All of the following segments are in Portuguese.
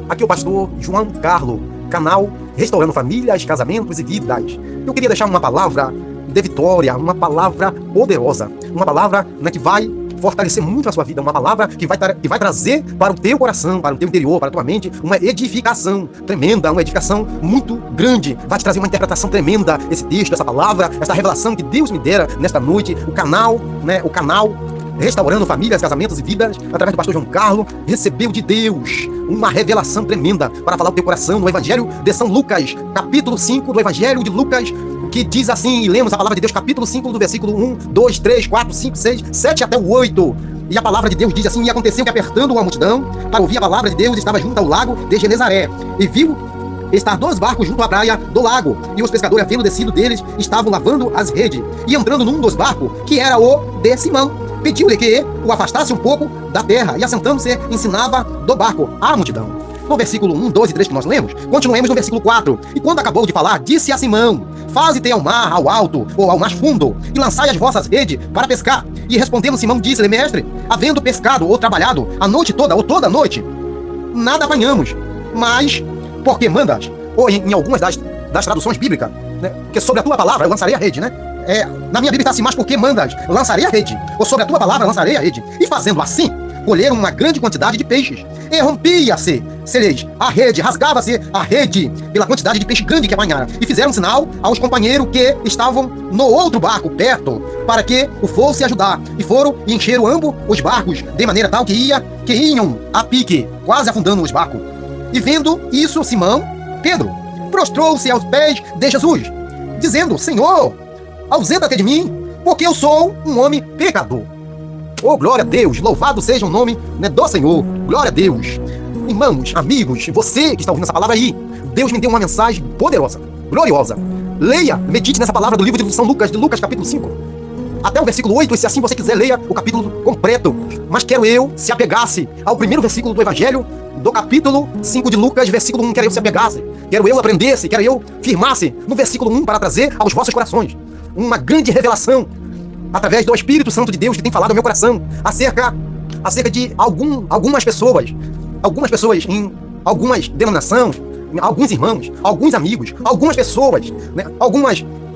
Aqui é o pastor João Carlos, canal Restaurando Famílias, Casamentos e Vidas. Eu queria deixar uma palavra de vitória, uma palavra poderosa, uma palavra que vai fortalecer muito a sua vida, uma palavra que vai trazer para o teu coração, para o teu interior, para a tua mente, uma edificação tremenda, uma edificação muito grande. Vai te trazer uma interpretação tremenda, esse texto, essa palavra, essa revelação que Deus me dera nesta noite. O canal Restaurando Famílias, Casamentos e Vidas, através do pastor João Carlos, recebeu de Deus uma revelação tremenda para falar o teu coração no Evangelho de São Lucas, capítulo 5 do Evangelho de Lucas, que diz assim, e lemos a palavra de Deus, capítulo 5, do versículo 1, 2, 3, 4, 5, 6, 7 até o 8. E a palavra de Deus diz assim: e aconteceu que, apertando uma multidão para ouvir a palavra de Deus, estava junto ao lago de Genezaré, e viu estar 2 barcos junto à praia do lago, e os pescadores, havendo descido deles, estavam lavando as redes, e entrando num dos barcos, que era o de Simão, pediu-lhe que o afastasse um pouco da terra, e assentando-se, ensinava do barco à multidão. No versículo 1, 2 e 3 que nós lemos, continuemos no versículo 4. E quando acabou de falar, disse a Simão: faze-te ao mar, ao alto, ou ao mais fundo, e lançai as vossas redes para pescar. E respondendo Simão, disse-lhe: mestre, havendo pescado ou trabalhado a noite toda, ou toda a noite, nada apanhamos, mas porque mandas, ou em algumas das traduções bíblicas, que sobre a tua palavra eu lançarei a rede, na minha Bíblia está assim: mas porque mandas, lançarei a rede, ou sobre a tua palavra lançarei a rede. E fazendo assim, colheram uma grande quantidade de peixes, e rompia-se a rede, rasgava-se a rede pela quantidade de peixe grande que apanharam, e fizeram sinal aos companheiros que estavam no outro barco perto, para que o fosse ajudar, e foram e encheram ambos os barcos, de maneira tal que iam a pique, quase afundando os barcos. E vendo isso, Simão Pedro prostrou-se aos pés de Jesus, dizendo: Senhor, ausenta-te de mim, porque eu sou um homem pecador. Oh, glória a Deus, louvado seja o nome do Senhor, glória a Deus. Irmãos, amigos, você que está ouvindo essa palavra aí, Deus me deu uma mensagem poderosa, gloriosa. Leia, medite nessa palavra do livro de São Lucas, de Lucas capítulo 5, até o versículo 8, e se assim você quiser, leia o capítulo completo. Mas quero eu se apegasse ao primeiro versículo do Evangelho, do capítulo 5 de Lucas, versículo 1, quero eu se apegasse, quero eu aprendesse, quero eu firmasse no versículo 1 para trazer aos vossos corações uma grande revelação, através do Espírito Santo de Deus que tem falado ao meu coração, acerca de algumas pessoas em algumas denominações, alguns irmãos, alguns amigos, algumas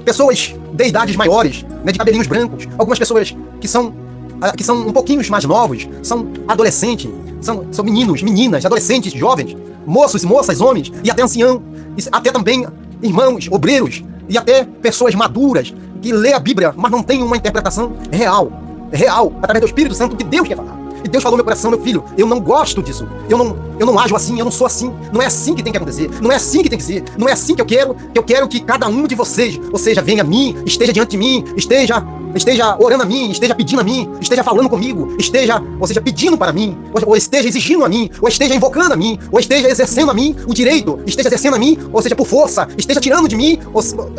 pessoas de idades maiores, de cabelinhos brancos, algumas pessoas que são um pouquinho mais novos, são adolescentes, são meninos, meninas, adolescentes, jovens, moços, moças, homens, e até anciãos, até também irmãos, obreiros, e até pessoas maduras, que lê a Bíblia, mas não tem uma interpretação real, através do Espírito Santo que Deus quer falar. E Deus falou no meu coração: meu filho, eu não gosto disso, eu não ajo assim, eu não sou assim, não é assim que tem que acontecer, não é assim que tem que ser, não é assim que eu quero que cada um de vocês, ou seja, venha a mim, esteja diante de mim, esteja orando a mim, esteja pedindo a mim, esteja falando comigo, esteja pedindo para mim, ou esteja exigindo a mim, ou esteja invocando a mim, ou esteja exercendo a mim o direito, esteja exercendo a mim, ou seja, por força, esteja tirando de mim,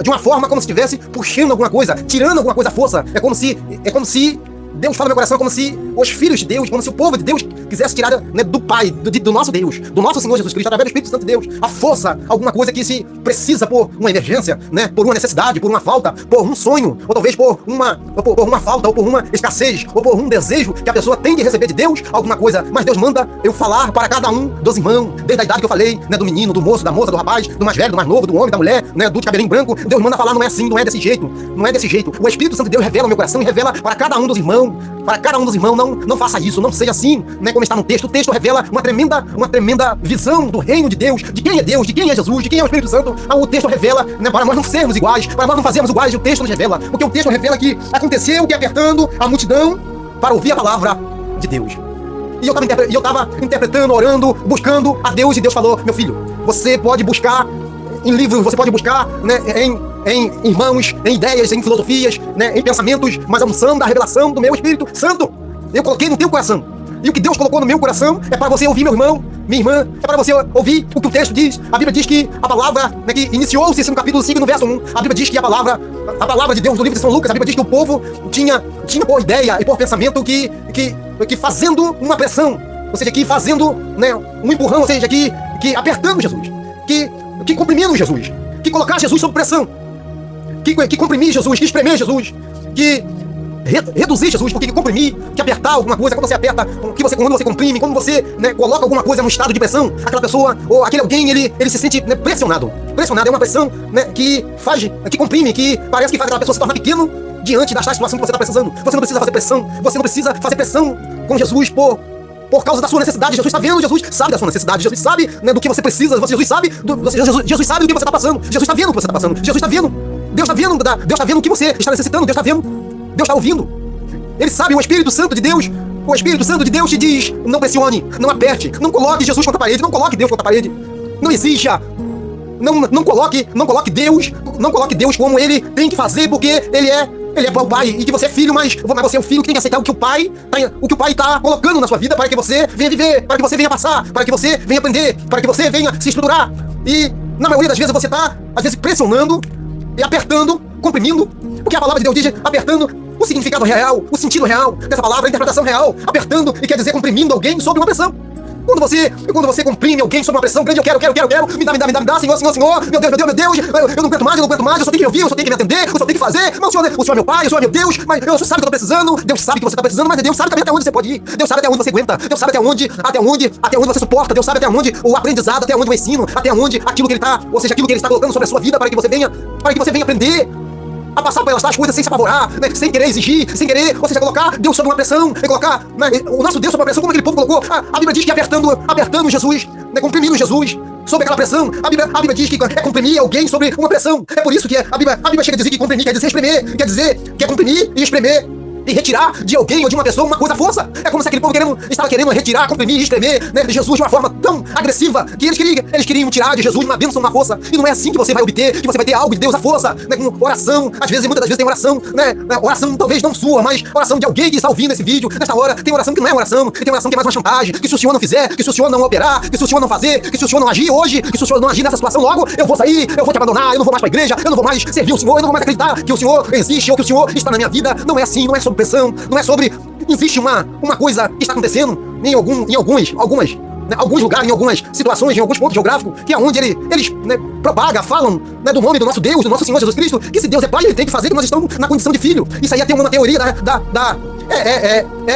de uma forma como se estivesse puxando alguma coisa, tirando alguma coisa à força. É como se Deus fala no meu coração, como se os filhos de Deus, como se o povo de Deus quisesse tirar do Pai, do nosso Deus, do nosso Senhor Jesus Cristo, através do Espírito Santo de Deus, a força, alguma coisa que se precisa por uma emergência, por uma necessidade, por uma falta, por um sonho, ou talvez por uma falta, ou por uma escassez, ou por um desejo que a pessoa tem de receber de Deus, alguma coisa. Mas Deus manda eu falar para cada um dos irmãos, desde a idade que eu falei, do menino, do moço, da moça, do rapaz, do mais velho, do mais novo, do homem, da mulher, do de cabelinho branco. Deus manda falar: não é assim, não é desse jeito, não é desse jeito. O Espírito Santo de Deus revela ao meu coração e revela para cada um dos irmãos, não faça isso, não seja assim, como está no texto. O texto revela uma tremenda visão do reino de Deus, de quem é Deus, de quem é Jesus, de quem é o Espírito Santo. O texto revela, para nós não sermos iguais, para nós não fazermos iguais, o texto nos revela, porque o texto revela que aconteceu que, apertando a multidão para ouvir a palavra de Deus, e eu estava interpretando, orando, buscando a Deus, e Deus falou: meu filho, você pode buscar em livros, você pode buscar em irmãos, em ideias, em filosofias, em pensamentos, mas a unção da revelação do meu Espírito Santo eu coloquei no teu coração. E o que Deus colocou no meu coração é para você ouvir, meu irmão, minha irmã, é para você ouvir o que o texto diz. A Bíblia diz que a palavra, que iniciou-se no capítulo 5, no verso 1, a Bíblia diz que a palavra de Deus no livro de São Lucas, a Bíblia diz que o povo tinha por ideia e por pensamento que fazendo uma pressão, ou seja, que fazendo um empurrão, ou seja, que apertando Jesus, que comprimindo Jesus, que colocar Jesus sob pressão, que comprimir Jesus, que espremer Jesus, que reduzir, Jesus, porque comprimir, que apertar alguma coisa, quando você aperta, quando você comprime, quando você, né, coloca alguma coisa num estado de pressão, aquela pessoa ou aquele alguém, ele se sente, né, pressionado. Pressionado é uma pressão, né, que comprime, que parece que faz aquela pessoa se tornar pequeno diante da situação que você está precisando. Você não precisa fazer pressão, você não precisa fazer pressão com Jesus por causa da sua necessidade. Jesus está vendo, Jesus sabe da sua necessidade, Jesus sabe, né, do que você precisa, Jesus sabe do que você está passando, Jesus está vendo o que você está passando, Jesus está vendo, Deus está vendo o que você está necessitando, Deus está vendo, Deus está ouvindo. Ele sabe, o Espírito Santo de Deus te diz: não pressione, não aperte, não coloque Jesus contra a parede, não coloque Deus contra a parede, não exija, não coloque Deus como ele tem que fazer, porque ele é o pai, e que você é filho, mas você é o filho que tem que aceitar o que o pai está colocando na sua vida para que você venha viver, para que você venha passar, para que você venha aprender, para que você venha se estruturar. E na maioria das vezes você está, às vezes, pressionando e apertando, comprimindo, porque a palavra de Deus diz apertando o significado real, o sentido real dessa palavra, a interpretação real. Apertando e quer dizer comprimindo alguém sob uma pressão. Quando você comprime alguém sob uma pressão grande, eu quero, me dá, Senhor, meu Deus, eu não aguento mais, eu só tenho que ouvir, eu só tenho que me atender, eu só tenho que fazer, mas o Senhor é meu pai, o Senhor é meu Deus, mas eu sabe que eu tô precisando, Deus sabe que você tá precisando, mas Deus sabe também até onde você pode ir, Deus sabe até onde você aguenta, Deus sabe até onde você suporta, Deus sabe até onde o aprendizado, até onde o ensino, até onde aquilo que Ele está colocando sobre a sua vida para que você venha aprender a passar pelas coisas sem se apavorar, né? Sem querer exigir, sem querer, ou seja, colocar Deus sob uma pressão, colocar, né, o nosso Deus sob uma pressão, como aquele povo colocou. A Bíblia diz que apertando Jesus, né, comprimindo Jesus sob aquela pressão. A Bíblia diz que é comprimir alguém sobre uma pressão. É por isso que a Bíblia chega a dizer que comprimir quer dizer espremer, quer dizer que é comprimir e espremer e retirar de alguém ou de uma pessoa uma coisa, força. É como se aquele povo estava querendo retirar, comprimir e espremer, né, Jesus de uma forma tão agressiva que eles queriam tirar de Jesus uma bênção, uma força. E não é assim que você vai obter, que você vai ter algo de Deus, a força, né, com oração. Muitas das vezes tem oração, né, oração talvez não sua, mas oração de alguém que está ouvindo esse vídeo. Nesta hora tem oração que não é oração, tem oração que é mais uma chantagem, que se o Senhor não fizer, que se o Senhor não operar, que se o Senhor não fazer, que se o Senhor não agir hoje, que se o Senhor não agir nessa situação logo, eu vou sair, eu vou te abandonar, eu não vou mais para a igreja, eu não vou mais servir o Senhor, eu não vou mais acreditar que o Senhor existe ou que o Senhor está na minha vida. Não é assim, não é sob pressão, não é existe uma coisa que está acontecendo em alguns lugares, em algumas situações, em alguns pontos geográficos, que é onde eles né, falam né, do nome do nosso Deus, do nosso Senhor Jesus Cristo, que se Deus é pai, ele tem que fazer, que nós estamos na condição de filho. Isso aí tem uma teoria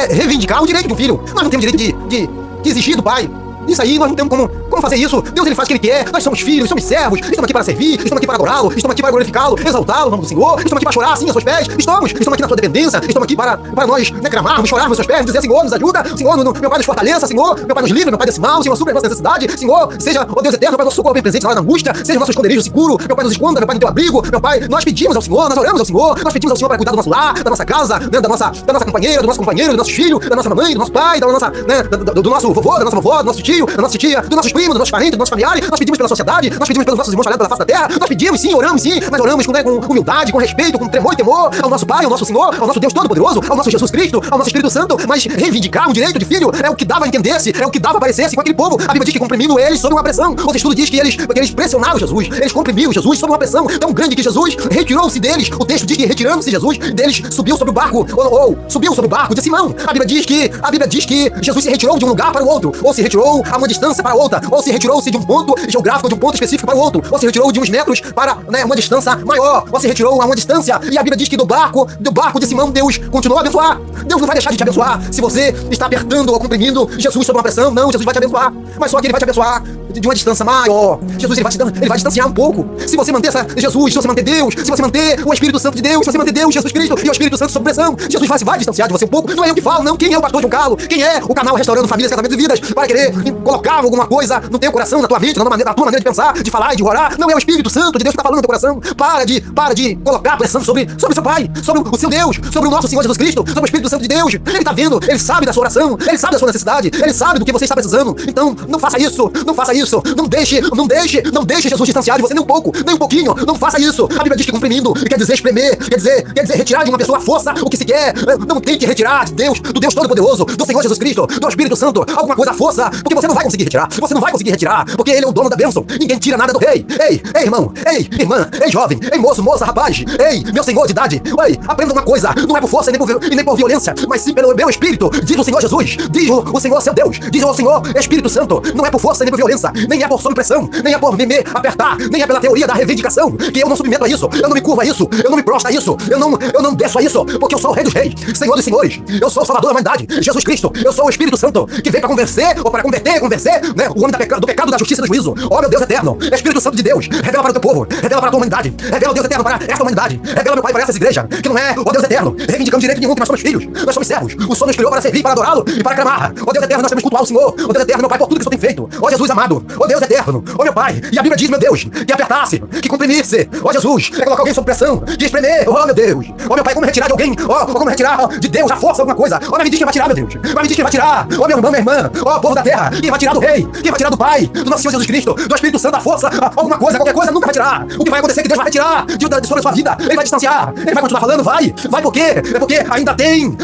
reivindicar o direito do filho. Nós não temos direito de exigir do pai. Isso aí, nós não temos como fazer isso. Deus, ele faz o que ele quer. Nós somos filhos, somos servos. Estamos aqui para servir, estamos aqui para adorá-lo, estamos aqui para glorificá-lo, exaltá-lo, o nome do Senhor. Estamos aqui para chorar assim aos seus pés. Estamos aqui na sua dependência. Estamos aqui para nós clamarmos, chorarmos aos seus pés, dizer: Senhor, nos ajuda. Senhor, meu Pai, nos fortaleça. Senhor, meu Pai, nos livre, meu Pai, desse mal. Senhor, supra a nossa necessidade. Senhor, seja, ó Deus eterno, meu Pai, nosso socorro bem presente na hora da angústia. Seja o nosso esconderijo seguro. Meu Pai, nos esconda, meu Pai, no teu abrigo. Meu Pai, nós pedimos ao Senhor, nós oramos ao Senhor. Nós pedimos ao Senhor para cuidar do nosso lar, da nossa casa, né, da nossa companheira, do nosso companheiro, do nosso filho, da nossa mamãe, do nosso pai, da nossa, né, do nosso vovô, da nossa vovó, do nosso tio, da nossa tia, dos nossos primos, dos nossos parentes, dos nossos familiares. Nós pedimos pela sociedade, nós pedimos pelos nossos irmãos espalhados pela face da terra. Nós pedimos sim, oramos sim, mas oramos com humildade, com respeito, com tremor e temor ao nosso Pai, ao nosso Senhor, ao nosso Deus Todo-Poderoso, ao nosso Jesus Cristo, ao nosso Espírito Santo. Mas reivindicar um direito de filho é o que dava a entender-se, é o que dava a parecer-se com aquele povo. A Bíblia diz que comprimindo eles sob uma pressão. O estudo diz que eles pressionaram Jesus, eles comprimiram Jesus sob uma pressão tão grande que Jesus retirou-se deles. O texto diz que retirando-se Jesus deles, subiu sobre o barco, ou subiu sobre o barco de Simão. A Bíblia diz que Jesus se retirou de um lugar para o outro, ou se retirou a uma distância para outra, ou se retirou-se de um ponto geográfico, de um ponto específico para o outro, ou se retirou de uns metros para, né, uma distância maior, ou se retirou a uma distância. E a Bíblia diz que do barco de Simão, Deus continuou a abençoar. Deus não vai deixar de te abençoar se você está apertando ou comprimindo Jesus sob uma pressão. Não, Jesus vai te abençoar, mas só que ele vai te abençoar de uma distância maior. Jesus, ele vai distanciar um pouco. Se você manter Jesus, se você manter Deus, se você manter o Espírito Santo de Deus, se você manter Deus, Jesus Cristo e o Espírito Santo sob pressão, Jesus vai distanciar de você um pouco. Não é eu que falo, não. Quem é o pastor João Carlos? Quem é o canal Restaurando Famílias, Casamentos e Vidas para querer colocar alguma coisa no teu coração, na tua mente, na tua maneira de pensar, de falar e de orar? Não é o Espírito Santo de Deus que está falando no teu coração. Para de colocar pressão sobre seu Pai, sobre o seu Deus, sobre o nosso Senhor Jesus Cristo, sobre o Espírito Santo de Deus. Ele está vendo, ele sabe da sua oração, ele sabe da sua necessidade, ele sabe do que você está precisando. Então, não faça isso, não deixe Jesus distanciar de você nem um pouco, nem um pouquinho. Não faça isso. A Bíblia diz que comprimindo quer dizer espremer, quer dizer retirar de uma pessoa a força, o que se quer. Não tem que retirar de Deus, do Deus Todo-Poderoso, do Senhor Jesus Cristo, do Espírito Santo, alguma coisa a força, porque você não vai conseguir retirar, porque ele é o dono da bênção. Ninguém tira nada do rei. Ei, irmão, ei, irmã, ei, jovem, ei, moço, moça, rapaz, ei, meu senhor de idade, ei, aprenda uma coisa, não é por força e nem por violência, mas sim pelo meu Espírito, diz o Senhor Jesus, diz o Senhor seu Deus, diz o Senhor Espírito Santo, não é por força e nem por violência, nem é por sob pressão, nem é por me apertar, nem é pela teoria da reivindicação, que eu não submeto a isso, eu não me curvo a isso, eu não me prostro a isso, eu não desço a isso, porque eu sou o Rei dos Reis, Senhor dos Senhores, eu sou o Salvador da humanidade, Jesus Cristo, eu sou o Espírito Santo, que veio para convencer, ou para converter, né, o homem do pecado, da justiça e do juízo. Ó meu Deus eterno, Espírito Santo de Deus, revela para o teu povo, revela para a tua humanidade, revela, Deus eterno, para esta humanidade, revela, meu Pai, para essas igrejas, que não é, ó Deus eterno, reivindicando direito nenhum, que nós somos filhos, nós somos servos, o Senhor nos criou para servir, para adorá-lo e para clamar. Ó Deus eterno, nós temos cultuar o Senhor, ó Deus eterno, meu Pai, por tudo que o Senhor tem feito, ó Jesus amado, ó Deus eterno, ó meu Pai, e a Bíblia diz, meu Deus, que apertasse, que comprimisse, ó Jesus, é colocar alguém sob pressão, de espremer, ó meu Deus, ó meu Pai, como retirar de alguém, ó como retirar de Deus a força, alguma coisa, ó, me diz quem vai tirar, meu Deus, mas me diz quem vai tirar, ó meu irmão, minha irmã, ó povo da terra, quem vai tirar do Rei, quem vai tirar do Pai, do nosso Senhor Jesus Cristo, do Espírito Santo, a força, alguma coisa, qualquer coisa, nunca vai tirar. O que vai acontecer é que Deus vai retirar de sobre a sua vida, Ele vai distanciar, Ele vai continuar falando, vai por quê? É porque ainda tem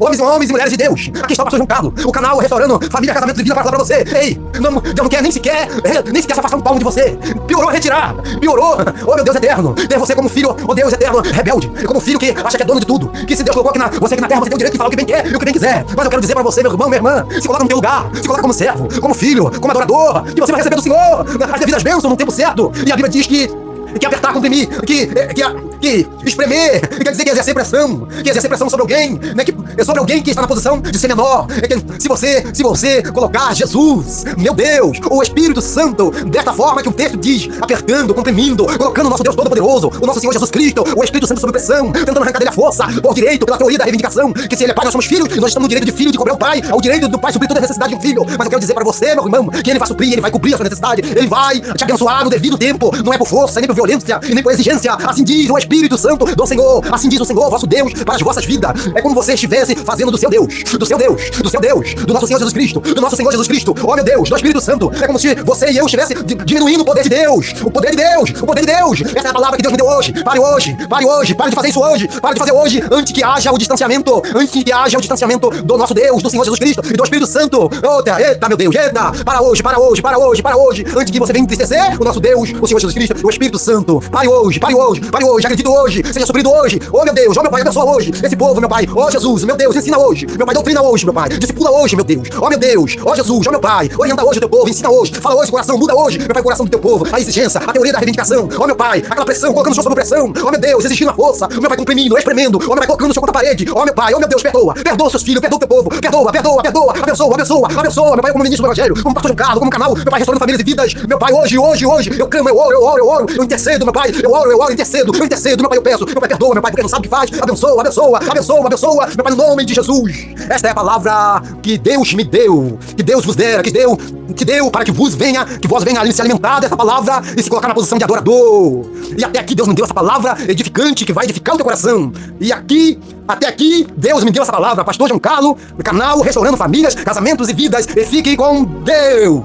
homens e mulheres de Deus. Aqui está o pastor João Carlos, o canal Restaurando Família, Casamento e Vida, para falar pra você. Ei, Deus não quer nem sequer se afastar um palmo de você. Piorou retirar, piorou. Oh meu Deus eterno, ter você como filho, oh Deus eterno, rebelde, como filho que acha que é dono de tudo, que se Deus colocou você aqui na terra, você tem o direito de falar o que bem quer e o que bem quiser. Mas eu quero dizer pra você, meu irmão, minha irmã, se coloca no teu lugar, se coloca como servo, como filho, como adorador, que você vai receber do Senhor as devidas bênçãos no tempo certo. E a Bíblia diz que apertar, comprimir, que espremer, quer dizer que exercer pressão sobre alguém, né, que é sobre alguém que está na posição de ser menor. Se você colocar Jesus, meu Deus, o Espírito Santo, desta forma que o texto diz, apertando, comprimindo, colocando o nosso Deus Todo-Poderoso, o nosso Senhor Jesus Cristo, o Espírito Santo sob pressão, tentando arrancar dele a força, por direito, pela teoria da reivindicação, que se ele é pai, nós somos filhos, nós estamos no direito de filho, de cobrar o pai, ao direito do pai suprir toda a necessidade de um filho. Mas eu quero dizer para você, meu irmão, que ele vai suprir, ele vai cobrir a sua necessidade, ele vai te abençoar no devido tempo, não é por força, nem por violência, e nem por exigência. Assim diz o Espírito Santo do Senhor, assim diz o Senhor, vosso Deus, para as vossas vidas. É como você estivesse fazendo do seu Deus, do nosso Senhor Jesus Cristo, do nosso Senhor Jesus Cristo, ó meu Deus, do Espírito Santo. É como se você e eu estivesse diminuindo o poder de Deus, o poder de Deus, o poder de Deus. Essa é a palavra que Deus me deu hoje. Pare hoje, pare de fazer isso hoje, pare de fazer hoje, antes que haja o distanciamento, do nosso Deus, do Senhor Jesus Cristo e do Espírito Santo. Eita, meu Deus, eita, para hoje, antes que você venha entristecer o nosso Deus, o Senhor Jesus Cristo, o Espírito Santo. Pare hoje, acredito hoje, seja suprido hoje. Oh meu Deus, oh meu Pai, abençoa hoje esse povo, meu Pai. Oh Jesus, meu Deus, ensina hoje. Meu Pai, doutrina hoje, meu Pai. Discipula hoje, meu Deus. Oh meu Deus, oh Jesus, oh meu Pai. Orienta hoje o teu povo, ensina hoje. Fala hoje, coração, muda hoje, meu Pai, o coração do teu povo. A exigência, a teoria da reivindicação. Oh meu Pai, aquela pressão, colocando o Senhor sob pressão. Oh meu Deus, exigindo a força. Meu Pai, comprimindo, espremendo. Oh meu Pai, colocando o Senhor contra a parede. Oh meu Pai, oh meu Deus, perdoa seus filhos, perdoa o teu povo. Perdoa. Abençoa, meu Pai, como ministro do Evangelho, como pastor João Carlos, como canal, meu Pai, restaurando famílias e vidas. Meu Pai, hoje, eu clamo, eu oro, eu intercedo, meu Pai. Eu oro, intercedo, meu Pai, eu peço. Meu Pai, perdoa, meu Pai, porque não sabe o que faz. Abençoa, meu Pai, no nome de Jesus. Esta é a palavra que Deus me deu, que Deus vos dera, que deu para que vós venha se alimentar dessa palavra e se colocar na posição de adorador. E até aqui Deus me deu essa palavra edificante que vai edificar o teu coração. E até aqui Deus me deu essa palavra, pastor João Carlos, canal Restaurando Famílias, Casamentos e Vidas. E fique com Deus.